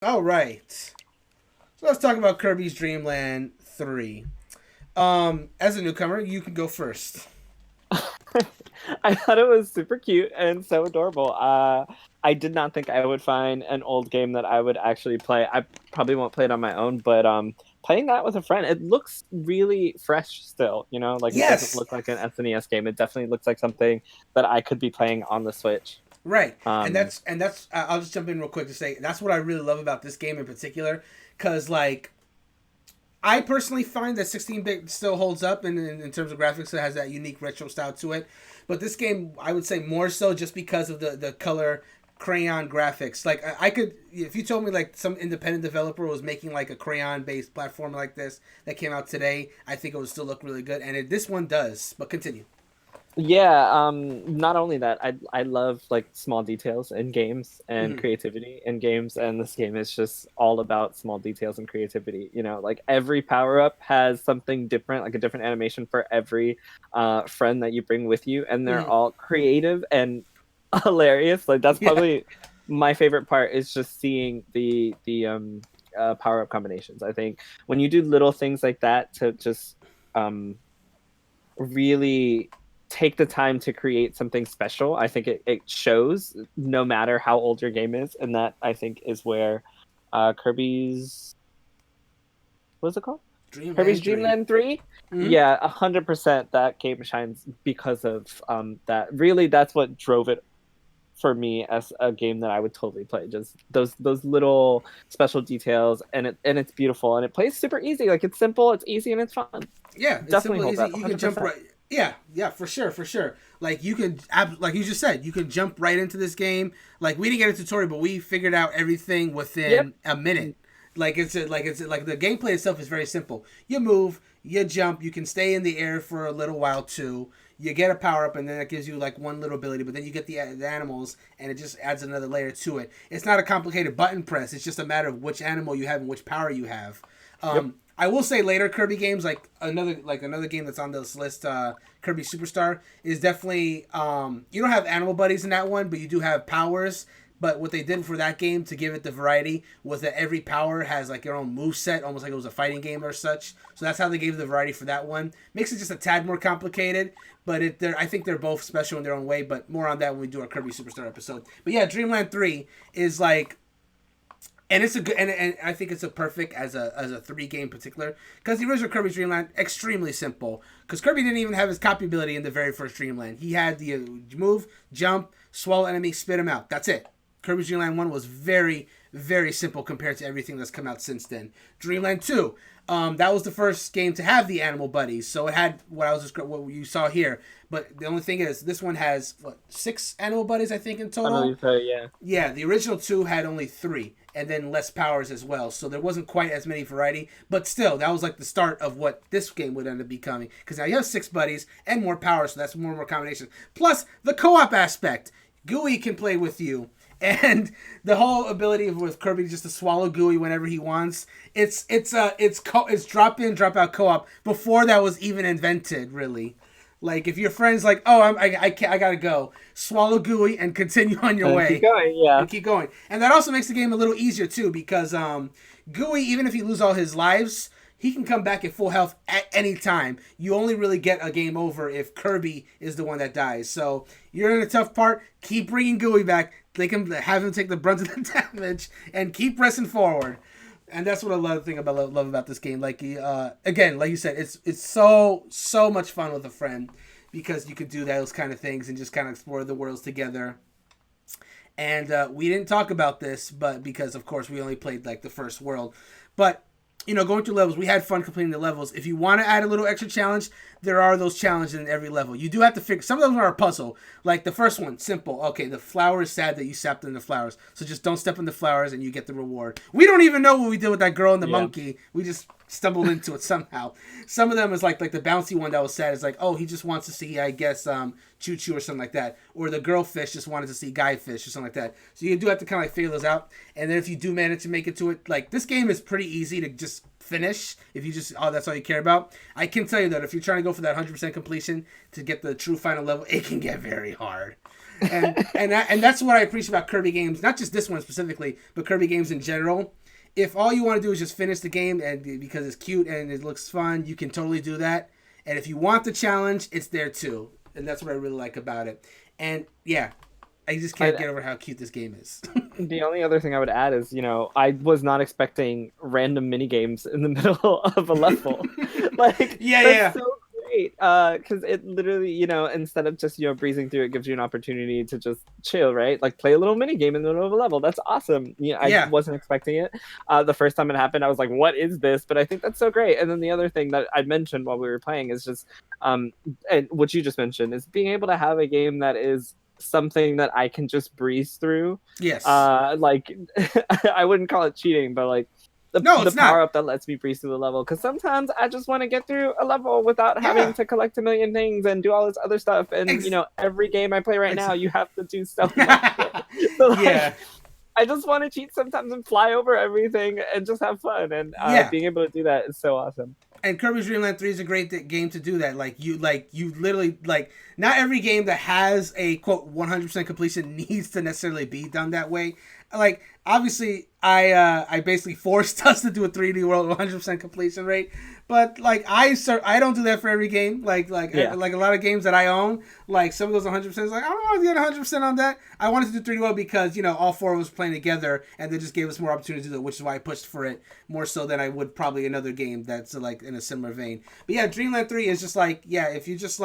All right. So let's talk about Kirby's Dream Land 3. As a newcomer, you can go first. I thought it was super cute and so adorable. I did not think I would find an old game that I would actually play. I probably won't play it on my own, but playing that with a friend, it looks really fresh still. Like it doesn't Yes. look like an SNES game. It definitely looks like something that I could be playing on the Switch. Right. And Um, that's I'll just jump in real quick to say that's what I really love about this game in particular cuz like I personally find that 16-bit still holds up in terms of graphics. It has that unique retro style to it. But this game, I would say more so just because of the color crayon graphics. Like I could, if you told me like some independent developer was making like a crayon based platform like this that came out today, I think it would still look really good. And this one does. But continue. Yeah, not only that, I love like small details in games and Mm-hmm. creativity in games, and this game is just all about small details and creativity. Like every power up has something different, like a different animation for every friend that you bring with you, and they're Mm-hmm. all creative and hilarious. Like that's Yeah. probably my favorite part is just seeing the power up combinations. I think when you do little things like that to just um really take the time to create something special, I think it shows no matter how old your game is. And that I think is where Kirby's what's it called? Kirby's Dreamland Dream 3. Land 3? Mm-hmm. Yeah, 100% that game shines because of that. Really, that's what drove it for me as a game that I would totally play. Just those little special details, and it's beautiful, and it plays super easy. Like it's simple, it's easy, and it's fun. Yeah, it's Definitely simple, holds easy. up You can jump 100%. right. Yeah, yeah, for sure, for sure. Like you could, like you just said, you can jump right into this game. Like we didn't get a tutorial, but we figured out everything Yep. within a minute. Like the gameplay itself is very simple. You move, you jump, you can stay in the air for a little while too. You get a power up, and then it gives you like one little ability. But then you get the animals, and it just adds another layer to it. It's not a complicated button press. It's just a matter of which animal you have and which power you have. Yep. I will say later Kirby games like another game that's on this list, Kirby Superstar is definitely you don't have animal buddies in that one, but you do have powers. But what they did for that game to give it the variety was that every power has like your own move set, almost like it was a fighting game or such. So that's how they gave the variety for that one. Makes it just a tad more complicated, but I think they're both special in their own way. But more on that when we do our Kirby Superstar episode. But yeah, Dreamland 3 is like, and it's a good, and I think it's a perfect as a 3 game particular because the original Kirby's Dreamland extremely simple because Kirby didn't even have his copy ability in the very first Dreamland. He had the move, jump, swallow enemy, spit him out. That's it. Kirby's Dreamland 1 was very simple compared to everything that's come out since then. Dreamland 2, that was the first game to have the animal buddies, so it had what you saw here. But the only thing is, this one has what 6 animal buddies I think in I total. believe so, yeah. Yeah, the original 2 had only 3, and then less powers as well. So there wasn't quite as many variety, but still, that was like the start of what this game would end up becoming. Because now you have 6 buddies and more powers, so that's more and more combinations. Plus the co-op aspect. Gooey can play with you, and the whole ability with Kirby just to swallow Gooey whenever he wants. It's drop in drop out co-op before that was even invented, really. Like if your friend's like, oh, I can't, I gotta go, swallow Gooey and continue on your And keep way, going, yeah. and keep going. And that also makes the game a little easier too because Gooey, even if he loses all his lives, he can come back at full health at any time. You only really get a game over if Kirby is the one that dies. So you're in a tough part. Keep bringing Gooey back. They can have him take the brunt of the damage and keep pressing forward. And that's what I love about this game. Like again, like you said, it's so much fun with a friend because you could do those kind of things and just kind of explore the worlds together. And we didn't talk about this, but because of course we only played like the first world, but going through levels, we had fun completing the levels. If you want to add a little extra challenge, there are those challenges in every level. You do have to figure. Some of them are a puzzle. Like the first one, simple. Okay, the flower is sad that you stepped in the flowers, so just don't step in the flowers and you get the reward. We don't even know what we did with that girl and the Yeah. monkey. We just stumbled into it somehow. Some of them is like the bouncy one that was sad is like, oh, he just wants to see, I guess, Choo Choo or something like that, or the girl fish just wanted to see Guy Fish or something like that. So you do have to kind of like figure those out. And then if you do manage to make it to it, like this game is pretty easy to just finish if you just that's all you care about. I can tell you that if you're trying to go for that 100% completion to get the true final level, it can get very hard. And that's what I appreciate about Kirby games, not just this one specifically, but Kirby games in general. If all you want to do is just finish the game and because it's cute and it looks fun, you can totally do that. And if you want the challenge, it's there too. And that's what I really like about it. And yeah, I just can't get over how cute this game is. The only other thing I would add is, I was not expecting random mini games in the middle of a level. That's so great. Because it literally, instead of just, breezing through, it gives you an opportunity to just chill, right? Like play a little mini game in the middle of a level. That's awesome. I wasn't expecting it. The first time it happened, I was like, what is this? But I think that's so great. And then the other thing that I mentioned while we were playing is just, and what you just mentioned is being able to have a game that is something that I can just breeze through. Yes. I wouldn't call it cheating, but like the power up that lets me breeze through the level. Because sometimes I just want to get through a level without having to collect a million things and do all this other stuff. And every game I play right now, you have to do so much. So, I just want to cheat sometimes and fly over everything and just have fun. And being able to do that is so awesome. And Kirby's Dream Land 3 is a great game to do that. You literally, not every game that has a, quote, 100% completion needs to necessarily be done that way. Obviously, I basically forced us to do a 3D World 100% completion rate. But, I don't do that for every game. A lot of games that I own, some of those 100% is I don't want to get 100% on that. I wanted to do 3D World because, all four of us playing together, and they just gave us more opportunity to do it, which is why I pushed for it more so than I would probably another game that's, in a similar vein. But, yeah, Dreamland 3 is just, if you just,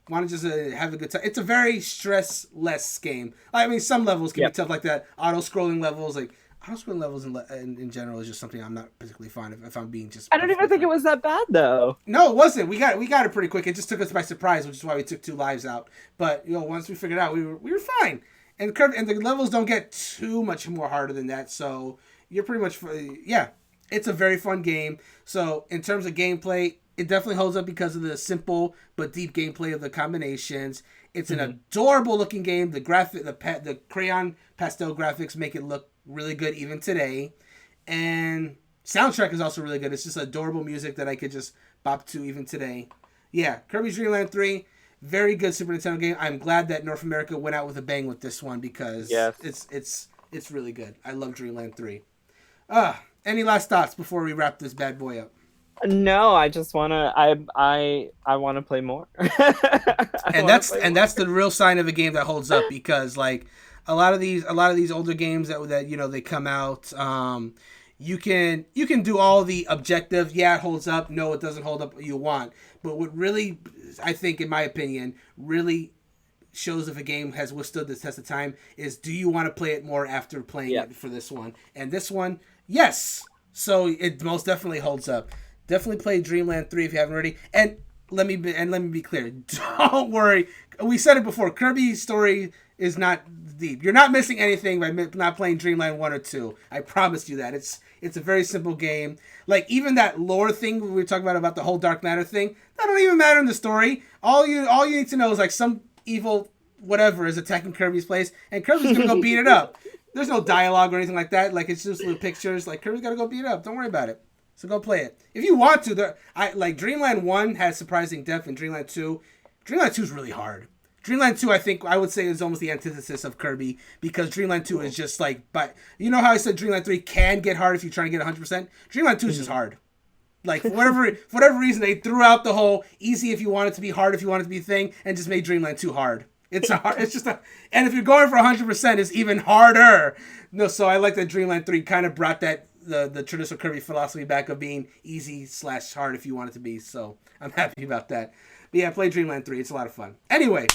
want to just have a good time. It's a very stress-less game. Some levels can be tough like that. Auto-scrolling levels, auto-scrolling levels in general is just something I'm not particularly fond of, if I'm being just... I don't even think it was that bad, though. No, it wasn't. We got it pretty quick. It just took us by surprise, which is why we took 2 lives out. But, once we figured it out, we were fine. And the levels don't get too much more harder than that, so you're pretty much... Yeah, it's a very fun game. So, in terms of gameplay... It definitely holds up because of the simple but deep gameplay of the combinations. It's an adorable looking game. The crayon pastel graphics make it look really good even today. And soundtrack is also really good. It's just adorable music that I could just bop to even today. Yeah, Kirby's Dream Land 3, very good Super Nintendo game. I'm glad that North America went out with a bang with this one because it's really good. I love Dream Land 3. Any last thoughts before we wrap this bad boy up? No, I just wanna. I want to play more. And that's the real sign of a game that holds up because a lot of these older games that they come out. You can do all the objective. Yeah, it holds up. No, it doesn't hold up what you want. But what really, I think, in my opinion, really shows if a game has withstood the test of time is, do you want to play it more after playing it for this one? And this one, yes. So it most definitely holds up. Definitely play Dreamland 3 if you haven't already. And let me be clear. Don't worry. We said it before. Kirby's story is not deep. You're not missing anything by not playing Dreamland 1 or 2. I promise you that. It's a very simple game. Even that lore thing we were talking about the whole Dark Matter thing, that don't even matter in the story. All you need to know is some evil whatever is attacking Kirby's place, and Kirby's gonna go beat it up. There's no dialogue or anything like that. It's just little pictures. Kirby's gotta go beat it up. Don't worry about it. So go play it. If you want to, Dreamland 1 has surprising depth, and Dreamland 2 is really hard. Dreamland 2, I would say, is almost the antithesis of Kirby, because Dreamland 2 is just but you know how I said Dreamland 3 can get hard if you're trying to get 100%? Dreamland 2 is just hard. For whatever reason, they threw out the whole easy if you want it to be, hard if you want it to be thing, and just made Dreamland 2 hard. And if you're going for 100%, it's even harder. No, so I like that Dreamland 3 kind of brought that the traditional Kirby philosophy back of being easy/hard if you want it to be. So I'm happy about that. But yeah, play Dreamland 3. It's a lot of fun. Anyway,